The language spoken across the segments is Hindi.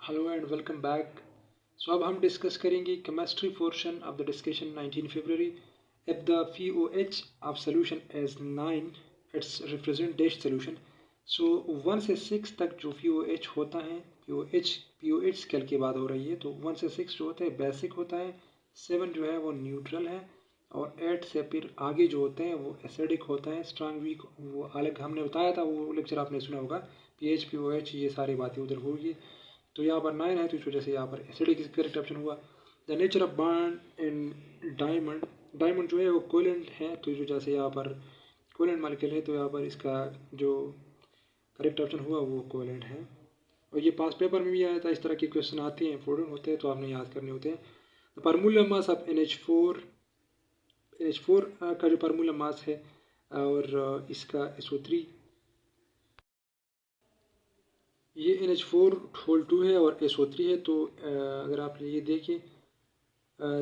Hello and welcome back. So अब हम डिस्कस करेंगे chemistry portion of the discussion 19 फरवरी। If the pOH of solution as 9 it's represent dash solution. So 1 से 6 तक जो पीओएच होता है, पीओएच स्केल की बात हो रही है, तो 1 से 6 जो होता है बेसिक होता है, 7 जो है वो न्यूट्रल है, और 8 से फिर आगे जो होते हैं वो एसिडिक होता है, स्ट्रांग वीक वो अलग हमने बताया था, वो लेक्चर आपने सुना होगा। पीएच पीओएच ये सारी बातें उधर होगी। तो यहाँ पर 9 है, तो इस वजह से यहाँ पर एसिडिक करेक्ट ऑप्शन हुआ। The nature of bond in diamond, diamond जो है वो कोवेलेंट है, तो इस वजह से यहाँ पर कोवेलेंट मॉलिक्यूल है, तो यहाँ पर इसका जो करेक्ट ऑप्शन हुआ वो कोवेलेंट है। और ये पास पेपर में भी आया था, इस तरह के क्वेश्चन आते हैं, इंपॉर्टेंट होते हैं, तो आपने याद करने होते हैं। फार्मूला मास ऑफ NH4 का जो फार्मूला मास है और इसका SO3, ये NH4 है और SO3 है। तो अगर आप ये देखें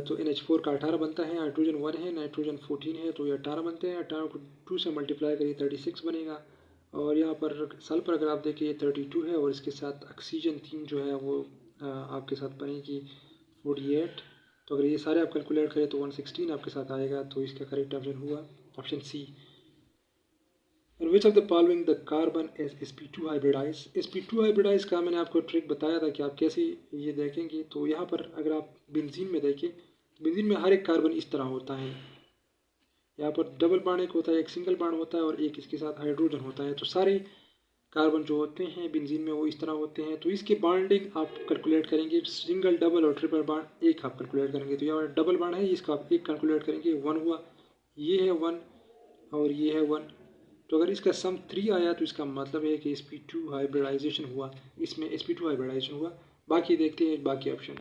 तो NH4 का 18 बनता है, हाइड्रोजन 1 है, नाइट्रोजन 14 है, तो ये 18 बनते हैं। 18 को 2 से मल्टीप्लाई करिए 36 बनेगा। और यहाँ पर सल्फर अगर आप देखिए 32 है, और इसके साथ ऑक्सीजन 3 जो है वो आपके साथ बनेगी 48। तो अगर ये सारे आप कैलकुलेट करें तो 116 आपके साथ आएगा, तो इसका करेक्ट ऑप्शन हुआ option C. In which of the following the carbon is sp2 hybridized? sp2 hybridized का मैंने आपको ट्रिक बताया था कि आप कैसे ये देखेंगे। तो यहाँ पर अगर आप बेंजीन में देखें, बेंजीन में हर एक कार्बन इस तरह होता है। यहाँ पर डबल बॉन्ड एक होता है, एक सिंगल बॉन्ड होता है, और एक इसके साथ हाइड्रोजन होता है। तो सारे कार्बन जो होते हैं बेंजीन में वो इस तरह होते हैं। तो इसकी बॉन्डिंग आप कैलकुलेट करेंगे, सिंगल डबल और ट्रिपल बॉन्ड एक आप कैलकुलेट करेंगे। तो यहाँ डबल बॉन्ड है, इसका आप एक कैलकुलेट करेंगे, 1 हुआ, ये है 1 और ये है 1। तो अगर इसका सम 3 आया तो इसका मतलब है कि sp2 हाइब्रिडाइजेशन हुआ, इसमें sp2 हाइब्रिडाइजेशन हुआ। बाकी देखते हैं बाकी ऑप्शन।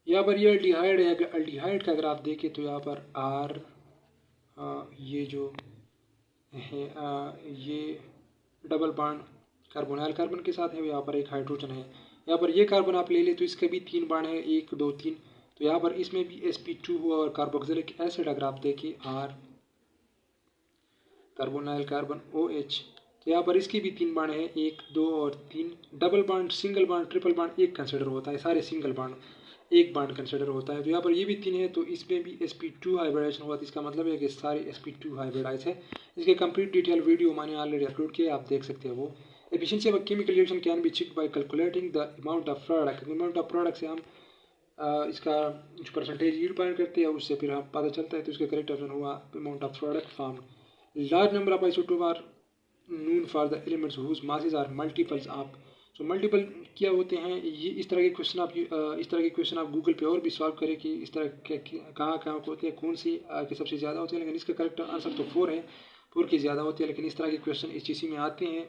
यहाँ पर ये अल्डिहाइड है, अगर अल्डिहाइड का अगर आप देखें तो यहाँ पर R ये जो है ये डबल बॉन्ड कार्बोनाइल कार्बन के साथ है, यहाँ पर एक हाइड्रोजन है। यहाँ पर ये कार्बन आप ले लें तो इसके भी 3 बॉन्ड है, 1 2 3। तो यहाँ पर इसमें भी sp2 हुआ, और कार्बोक्सिलिक एसिड अगर आप देखें R कार्बोनाइल कार्बन OH, तो यहाँ पर इसकी भी 3 बाण है, 1 2 और 3। डबल बाड, सिंगल बाड, ट्रिपल बाड एक कंसिडर होता है, सारे सिंगल बाड एक बाड कंसिडर होता है। तो यहाँ पर ये भी 3 है, तो इसमें भी sp2 हाइब्रिडाइजेशन हुआ। तो इसका मतलब है कि सारे sp2 हाइब्रिडाइज है। इसके कंप्लीट डिटेल वीडियो मैंने ऑलरेडी अपलोड किया, आप देख सकते हैं वो। Efficiency of chemical reaction can be check by calculating the amount of product. Amount of product से हम इसका जो परसेंटेज यील्ड फाइंड करते हैं, उससे फिर हम पता चलता है। तो इसका करेक्ट ऑप्शन हुआ amount of product form. Large number of isotopes are known for the elements whose masses are multiples of। So multiple क्या होते हैं ये, इस तरह के क्वेश्चन आप गूगल पे और भी सॉल्व करें कि इस तरह के कहाँ कहाँ होते हैं, कौन सी के सबसे ज़्यादा होते हैं। लेकिन इसका करेक्ट आंसर तो 4 है, 4 की ज़्यादा होती है। लेकिन इस तरह के क्वेश्चन इस चीज़ में आते हैं,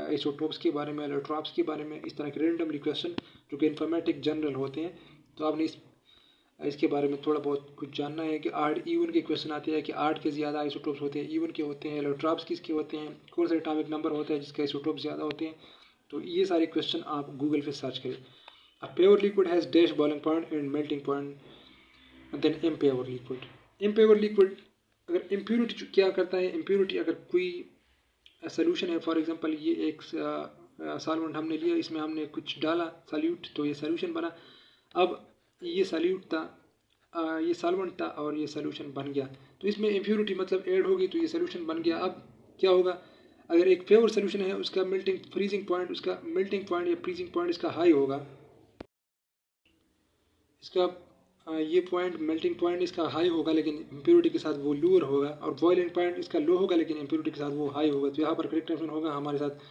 आइसोटोप्स के बारे में, एलोट्रॉप्स के बारे में, इस तरह के रेंडमली क्वेश्चन जो कि इन्फॉर्मेटिक जनरल होते हैं। तो आपने इसके बारे में थोड़ा बहुत कुछ जानना है कि आर्ट इवन के क्वेश्चन आते हैं कि आर्ट के ज़्यादा आइसोटोप्स होते हैं, इवन के होते हैं, एलोट्रॉप्स किसके होते हैं, कौन सा एटॉमिक नंबर होता है जिसके आइसोटोप ज़्यादा होते हैं। तो ये सारे क्वेश्चन आप गूगल पे सर्च करें। A pure liquid has dash boiling point and melting point than impure liquid. Impure liquid अगर इम्प्योरिटी क्या करता है, इम्प्योरिटी अगर कोई सोल्यूशन है, फॉर एग्जांपल ये एक सॉल्वेंट हमने लिया, इसमें हमने कुछ डाला सॉल्यूट, तो ये सोल्यूशन बना। अब ये सॉल्यूट था, ये सॉल्वेंट था और ये सोल्यूशन बन गया, तो इसमें इम्प्योरिटी मतलब ऐड होगी, तो ये सोल्यूशन बन गया। अब क्या होगा, अगर एक प्योर सोल्यूशन है उसका फ्रीजिंग पॉइंट या फ्रीजिंग पॉइंट इसका हाई होगा, इसका ये पॉइंट मेल्टिंग पॉइंट इसका हाई होगा, लेकिन इम्प्योरिटी के साथ वो लोअर होगा। और बॉइलिंग पॉइंट इसका लो होगा, लेकिन इम्प्योरिटी के साथ वो हाई होगा। तो यहाँ पर करेक्ट ऑप्शन होगा हमारे साथ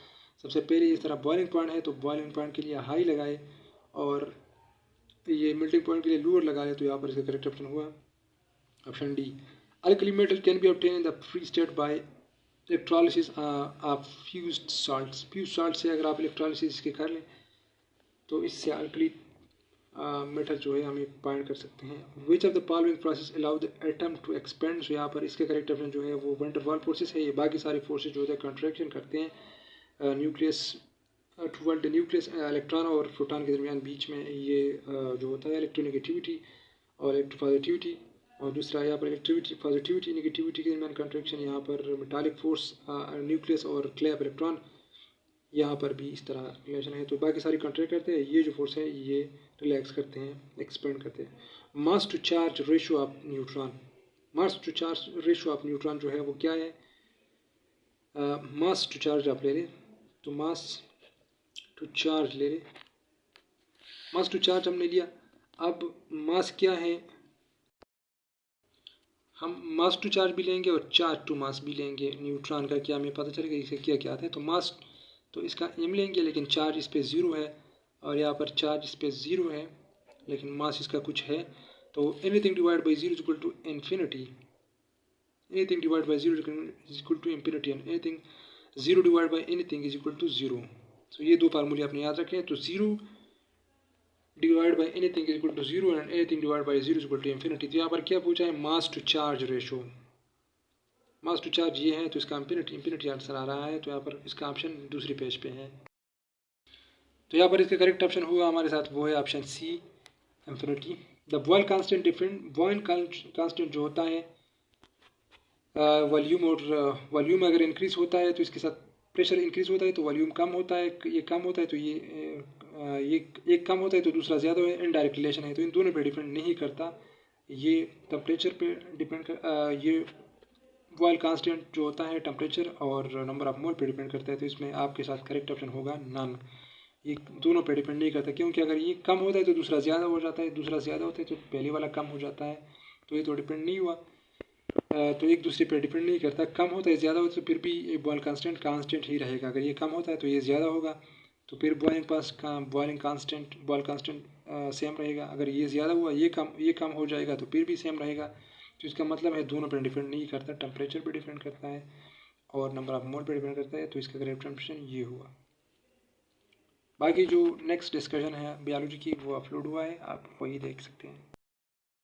सबसे पहले, इस तरह बॉइलिंग पॉइंट है तो बॉइलिंग पॉइंट के लिए हाई लगाए, और ये मेल्टिंग पॉइंट के लिए लोअर लगाए। तो यहाँ पर इसका करेक्ट ऑप्शन हुआ option D. Alkali metal can be obtain in the free state by electrolysis of fused salts. Fuse salt से अगर आप इलेक्ट्रोलिसिस इसके कर लें तो इससे अल्कली मेटल जो है हम फाइंड कर सकते हैं। Which of the following process allow the atom to expand. So यहाँ पर इसके करेक्ट ऑप्शन जो है वो वैन डर वाल फोर्सेस है। ये बाकी सारे फोर्सेस जो है कंट्रैक्शन करते हैं न्यूक्लियस टुवर्ड न्यूक्लियस, इलेक्ट्रॉन और प्रोटॉन के दरमियान बीच में ये जो होता है इलेक्ट्रोनेगेटिविटी और इलेक्ट्रोपॉजिटिविटी। और दूसरा यहाँ पर इलेक्ट्रिविटी पॉजिटिविटी नेगेटिविटी के दरमियान कंट्रैक्शन। यहाँ पर मेटालिक फोर्स न्यूक्लियस और क्लैप इलेक्ट्रॉन, यहाँ पर भी इस तरह रिलेशन है, तो बाकी सारी कॉन्ट्रैक्ट करते हैं। ये जो फोर्स है ये रिलैक्स करते हैं, एक्सपेंड करते हैं। Mass to charge ratio of neutron, mass to charge ratio of neutron जो है वो क्या है, मास टू चार्ज आप ले लें, तो मास टू चार्ज ले लें, मास टू चार्ज हमने लिया। अब मास क्या है, हम मास टू चार्ज भी लेंगे और चार्ज टू मास भी लेंगे। न्यूट्रॉन का क्या हमें पता चलेगा इसे क्या क्या आता है, तो मास तो इसका m लेंगे, लेकिन चार्ज इस पर 0 है और यहाँ पर चार्ज इस पर 0 है, लेकिन मास इसका कुछ है। तो anything divide by 0 is equal to infinity, anything divide by 0 is equal to infinity, and anything 0 divide by anything is equal to 0। तो ये दो फार्मूले आपने याद रखे हैं। तो 0 divide by anything is equal to 0 and anything divide by 0 is equal to infinity. तो यहाँ पर क्या पूछा है, mass to charge ratio, mass to charge ये है, तो इसका इंफिनिटी आंसर आ रहा है। तो यहाँ पर इसका ऑप्शन दूसरी पेज पे है। तो यहाँ पर इसका करेक्ट ऑप्शन होगा हमारे साथ, वो है option C, infinity. The Boyle constant different, Boyle constant जो होता है वॉल्यूम, और वॉल्यूम अगर इंक्रीज होता है तो इसके साथ प्रेशर इंक्रीज होता है, तो वॉल्यूम कम होता है, ये कम होता है तो ये एक कम होता है तो दूसरा ज़्यादा है, इनडायरेक्ट रिलेशन है। तो इन दोनों पे डिपेंड नहीं करता, ये टेम्परेचर पे डिपेंड कर, ये बॉयल कांस्टेंट जो होता है टेम्परेचर और नंबर ऑफ मोल पे डिपेंड करता है। तो इसमें आपके साथ करेक्ट ऑप्शन होगा नन, ये दोनों पे डिपेंड नहीं करता, क्योंकि अगर ये कम होता है तो दूसरा ज़्यादा हो जाता है, दूसरा ज़्यादा होता है तो पहले वाला कम हो जाता है, तो ये तो डिपेंड नहीं हुआ। तो एक दूसरे पे डिपेंड नहीं करता, कम होता है ज़्यादा होता है तो फिर भी ये बॉयल कांस्टेंट ही रहेगा। अगर ये कम होता है तो ये ज़्यादा होगा, तो फिर बॉयल कांस्टेंट सेम रहेगा। अगर ये ज़्यादा हुआ, ये कम हो जाएगा तो फिर भी सेम रहेगा। तो इसका मतलब है दोनों पर डिपेंड नहीं करता, टेम्परेचर पे डिपेंड करता है और नंबर ऑफ मोल पे डिपेंड करता है। तो इसका करेक्ट ऑप्शन ये हुआ। बाकी जो नेक्स्ट डिस्कशन है बायोलॉजी की वो अपलोड हुआ है, आप वही देख सकते हैं।